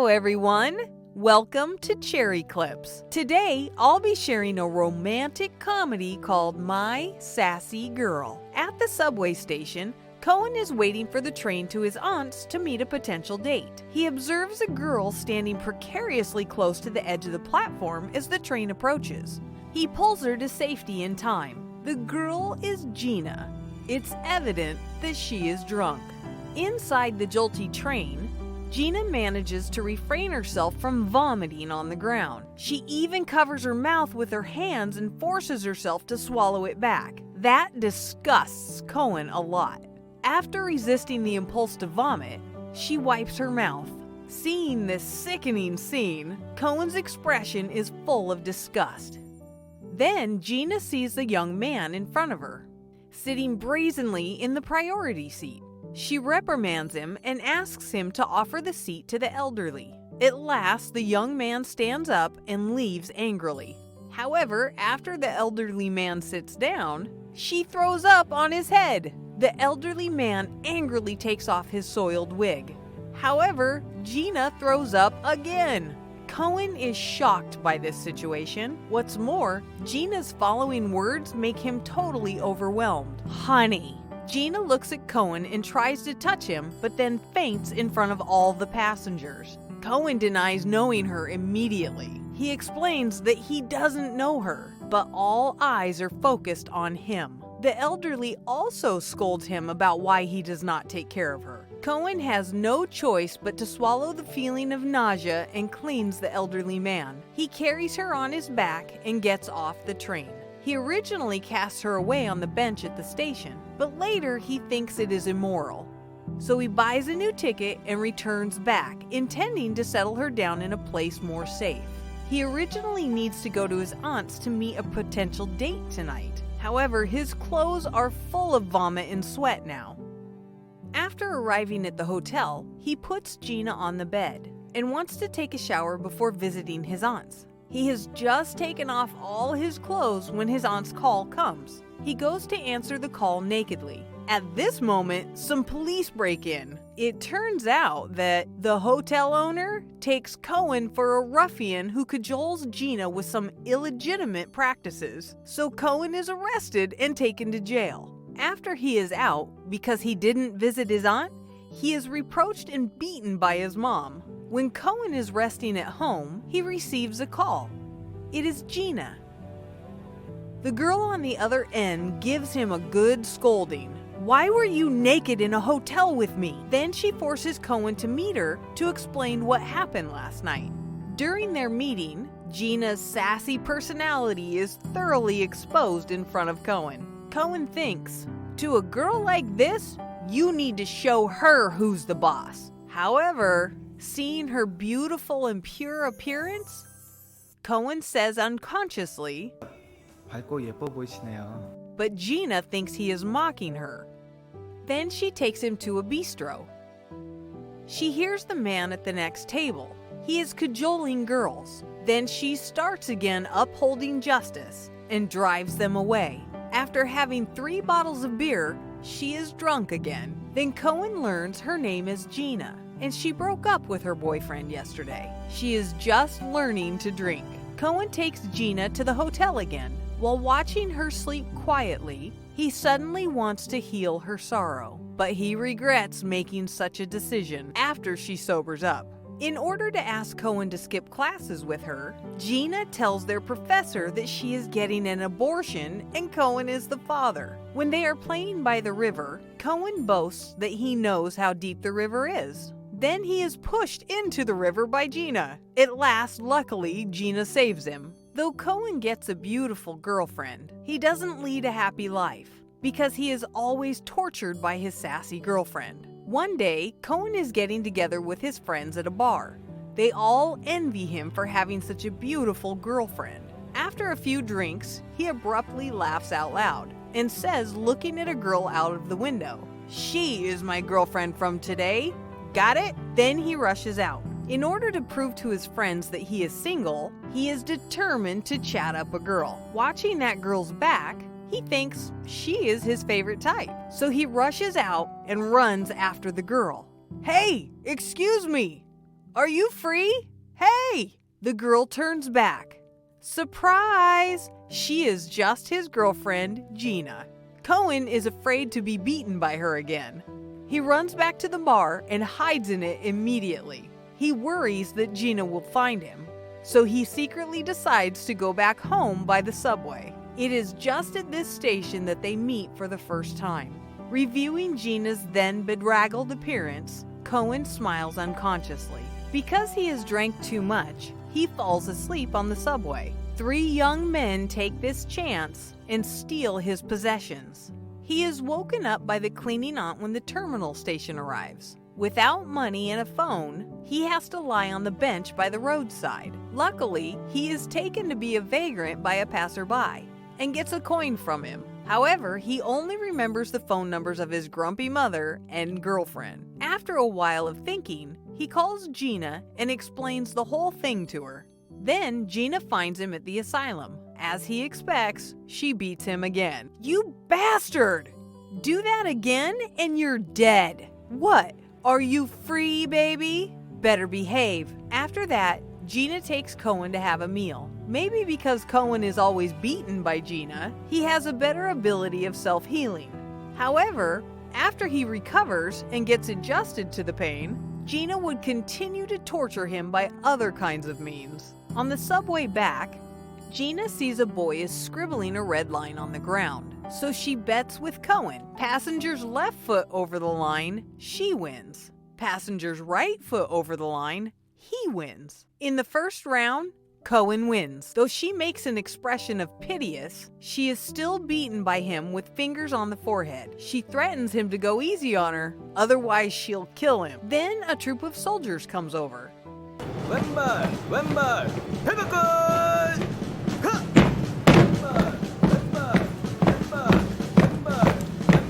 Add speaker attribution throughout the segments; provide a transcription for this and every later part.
Speaker 1: everyone! Welcome to Cherry Clips. Today, I'll be sharing a romantic comedy called My Sassy Girl. At the subway station, Koen is waiting for the train to his aunt's to meet a potential date. He observes a girl standing precariously close to the edge of the platform as the train approaches. He pulls her to safety in time. The girl is Gina. It's evident that she is drunk. Inside the jolty train, Gina manages to refrain herself from vomiting on the ground. She even covers her mouth with her hands and forces herself to swallow it back. That disgusts Koen a lot. After resisting the impulse to vomit, she wipes her mouth. Seeing this sickening scene, Koen's expression is full of disgust. Then Gina sees the young man in front of her, sitting brazenly in the priority seat. She reprimands him and asks him to offer the seat to the elderly. At last, the young man stands up and leaves angrily. However, after the elderly man sits down, she throws up on his head. The elderly man angrily takes off his soiled wig. However, Gina throws up again. Koen is shocked by this situation. What's more, Gina's following words make him totally overwhelmed. Honey. Gina looks at Koen and tries to touch him, but then faints in front of all the passengers. Koen denies knowing her immediately. He explains that he doesn't know her, but all eyes are focused on him. The elderly also scolds him about why he does not take care of her. Koen has no choice but to swallow the feeling of nausea and cleans the elderly man. He carries her on his back and gets off the train. He originally casts her away on the bench at the station, but later he thinks it is immoral. So he buys a new ticket and returns back, intending to settle her down in a place more safe. He originally needs to go to his aunt's to meet a potential date tonight. However, his clothes are full of vomit and sweat now. After arriving at the hotel, he puts Gina on the bed and wants to take a shower before visiting his aunt's. He has just taken off all his clothes when his aunt's call comes. He goes to answer the call nakedly. At this moment, some police break in. It turns out that the hotel owner takes Koen for a ruffian who cajoles Gina with some illegitimate practices. So Koen is arrested and taken to jail. After he is out, because he didn't visit his aunt, he is reproached and beaten by his mom. When Koen is resting at home, he receives a call. It is Gina. The girl on the other end gives him a good scolding. Why were you naked in a hotel with me? Then she forces Koen to meet her to explain what happened last night. During their meeting, Gina's sassy personality is thoroughly exposed in front of Koen. Koen thinks, to a girl like this, you need to show her who's the boss. However, seeing her beautiful and pure appearance, Koen says unconsciously,
Speaker 2: 밝고 예뻐 보이시네요.
Speaker 1: but Gina thinks he is mocking her. Then she takes him to a bistro. She hears the man at the next table. He is cajoling girls. Then she starts again upholding justice and drives them away. After having 3 bottles of beer, she is drunk again. Then Koen learns her name is Gina, and she broke up with her boyfriend yesterday. She is just learning to drink. Koen takes Gina to the hotel again. While watching her sleep quietly, he suddenly wants to heal her sorrow, but he regrets making such a decision after she sobers up. In order to ask Koen to skip classes with her, Gina tells their professor that she is getting an abortion and Koen is the father. When they are playing by the river, Koen boasts that he knows how deep the river is. Then he is pushed into the river by Gina. At last, luckily, Gina saves him. Though Koen gets a beautiful girlfriend, he doesn't lead a happy life because he is always tortured by his sassy girlfriend. One day, Koen is getting together with his friends at a bar. They all envy him for having such a beautiful girlfriend. After a few drinks, he abruptly laughs out loud and says, looking at a girl out of the window, "She is my girlfriend from today. Got it?" Then he rushes out. In order to prove to his friends that he is single, he is determined to chat up a girl. Watching that girl's back, he thinks she is his favorite type. So he rushes out and runs after the girl. "Hey, excuse me. Are you free? Hey! The girl turns back. Surprise! She is just his girlfriend, Gina. Koen is afraid to be beaten by her again. He runs back to the bar and hides in it immediately. He worries that Gina will find him, so he secretly decides to go back home by the subway. It is just at this station that they meet for the first time. Reviewing Gina's then bedraggled appearance, Koen smiles unconsciously. Because he has drank too much, he falls asleep on the subway. 3 young men take this chance and steal his possessions. He is woken up by the cleaning aunt when the terminal station arrives. Without money and a phone, he has to lie on the bench by the roadside. Luckily, he is taken to be a vagrant by a passerby and gets a coin from him. However, he only remembers the phone numbers of his grumpy mother and girlfriend. After a while of thinking, he calls Gina and explains the whole thing to her. Then Gina finds him at the asylum. As he expects, she beats him again. You bastard! Do that again and you're dead. What? Are you free, baby? Better behave. After that, Gina takes Koen to have a meal. Maybe because Koen is always beaten by Gina, he has a better ability of self-healing. However, after he recovers and gets adjusted to the pain, Gina would continue to torture him by other kinds of means. On the subway back, Gina sees a boy is scribbling a red line on the ground, so she bets with Koen. Passenger's left foot over the line, she wins. Passenger's right foot over the line, he wins. In the first round, Koen wins. Though she makes an expression of piteous, she is still beaten by him with fingers on the forehead. She threatens him to go easy on her, otherwise she'll kill him. Then a troop of soldiers comes over.
Speaker 3: 왼발, 왼발, 해볼걸!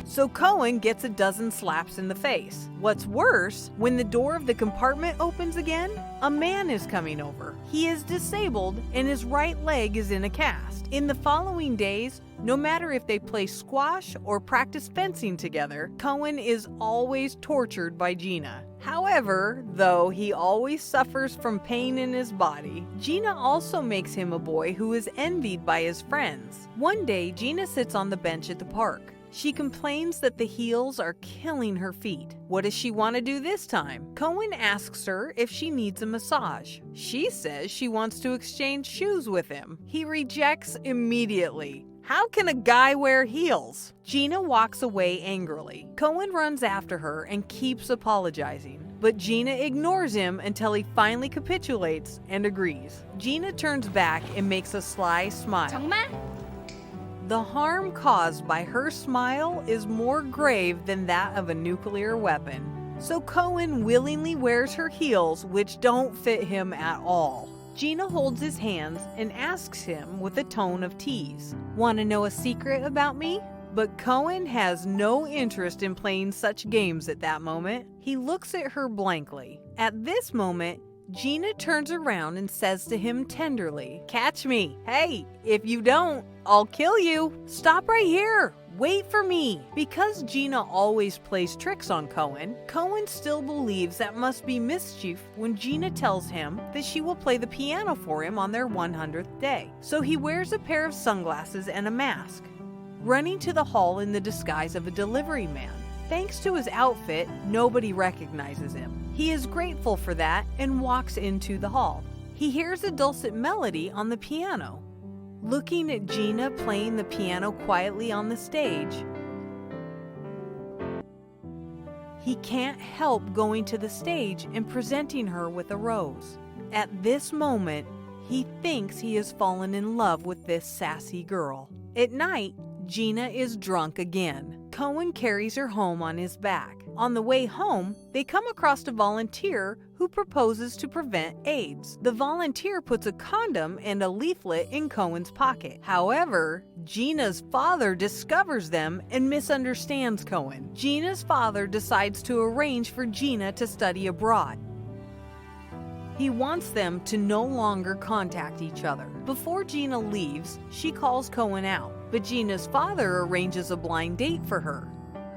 Speaker 1: So Koen gets a dozen slaps in the face. What's worse, when the door of the compartment opens again, a man is coming over. He is disabled and his right leg is in a cast. In the following days, no matter if they play squash or practice fencing together, Koen is always tortured by Gina. However, though he always suffers from pain in his body, Gina also makes him a boy who is envied by his friends. One day, Gina sits on the bench at the park. She complains that the heels are killing her feet. What does she want to do this time? Koen asks her if she needs a massage. She says she wants to exchange shoes with him. He rejects immediately. How can a guy wear heels? Gina walks away angrily. Koen runs after her and keeps apologizing. But Gina ignores him until he finally capitulates and agrees. Gina turns back and makes a sly smile.
Speaker 4: 정말?
Speaker 1: The harm caused by her smile is more grave than that of a nuclear weapon. So Koen willingly wears her heels, which don't fit him at all. Gina holds his hands and asks him with a tone of tease, "Want to know a secret about me?" But Koen has no interest in playing such games at that moment. He looks at her blankly. At this moment, Gina turns around and says to him tenderly, "Catch me. Hey, if you don't, I'll kill you. Stop right here. Wait for me." Because Gina always plays tricks on Koen, Koen still believes that must be mischief when Gina tells him that she will play the piano for him on their 100th day. So he wears a pair of sunglasses and a mask, running to the hall in the disguise of a delivery man. Thanks to his outfit, nobody recognizes him. He is grateful for that and walks into the hall. He hears a dulcet melody on the piano. Looking at Gina playing the piano quietly on the stage, he can't help going to the stage and presenting her with a rose. At this moment, he thinks he has fallen in love with this sassy girl. At night, Gina is drunk again. Koen carries her home on his back. On the way home, they come across a volunteer who proposes to prevent AIDS. The volunteer puts a condom and a leaflet in Koen's pocket. However, Gina's father discovers them and misunderstands Koen. Gina's father decides to arrange for Gina to study abroad. He wants them to no longer contact each other. Before Gina leaves, she calls Koen out, but Gina's father arranges a blind date for her.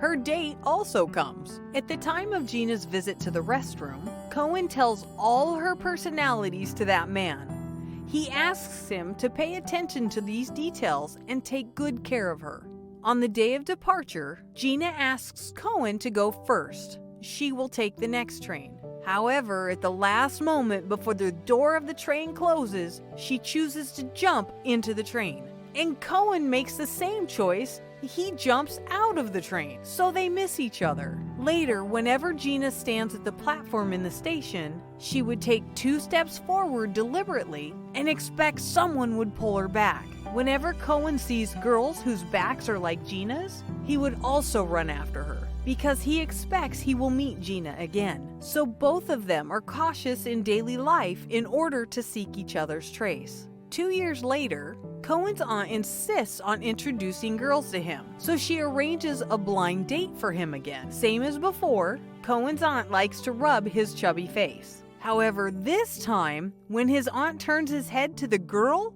Speaker 1: Her date also comes. At the time of Gina's visit to the restroom, Koen tells all her personalities to that man. He asks him to pay attention to these details and take good care of her. On the day of departure, Gina asks Koen to go first. She will take the next train. However, at the last moment before the door of the train closes, she chooses to jump into the train. And Koen makes the same choice. He jumps out of the train, so they miss each other. Later, whenever Gina stands at the platform in the station, she would take 2 steps forward deliberately and expect someone would pull her back. Whenever Koen sees girls whose backs are like Gina's, he would also run after her, because he expects he will meet Gina again. So both of them are cautious in daily life in order to seek each other's trace. 2 years later, Koen's aunt insists on introducing girls to him, so she arranges a blind date for him again. Same as before, Koen's aunt likes to rub his chubby face. However, this time, when his aunt turns his head to the girl,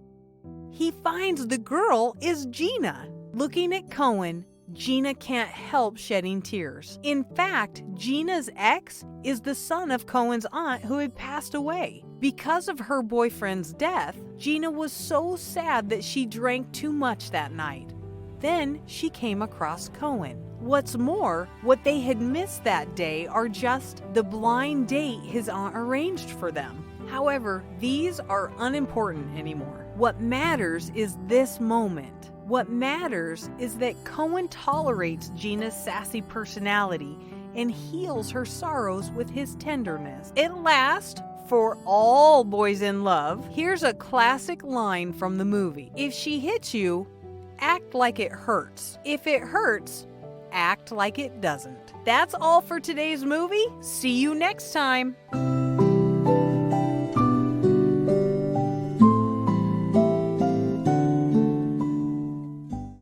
Speaker 1: he finds the girl is Gina. Looking at Koen, Gina can't help shedding tears. In fact, Gina's ex is the son of Koen's aunt who had passed away. Because of her boyfriend's death, Gina was so sad that she drank too much that night. Then she came across Koen. What's more, what they had missed that day are just the blind date his aunt arranged for them. However, these are unimportant anymore. What matters is this moment. What matters is that Koen tolerates Gina's sassy personality and heals her sorrows with his tenderness. At last, for all boys in love, here's a classic line from the movie. If she hits you, act like it hurts. If it hurts, act like it doesn't. That's all for today's movie. See you next time.